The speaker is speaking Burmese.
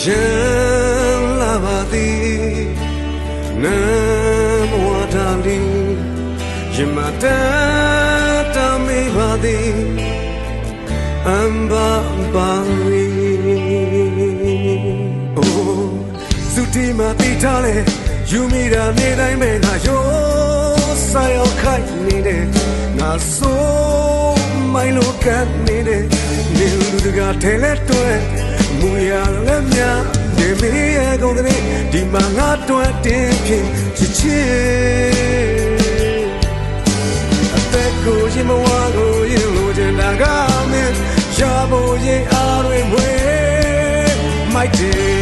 ยังลาบาดีน้ำวัวดาลียิมาตาตามีบาดีอัมบาบาลีโอ้สุดที่มาตีทะเลยูมีดาနေတိုင်းပဲငါရောဆိုင်အောင်ခိုက်နေတယ်ငါဆိုမိုင်းလိုကပ်နေတယ်နေလူတကာထဲလဲတွဲမူရလည်းများနေမေးရဲ့ကုန်တဲ့ဒီမှာငါတွဲတင်းဖြစ်ချစ်ချစ်အသက်ကိုရင်မဝါကိုရင်လိုချင်တာကမင်းရဖို့ရင်အားတွေမွေးမိုက်တယ်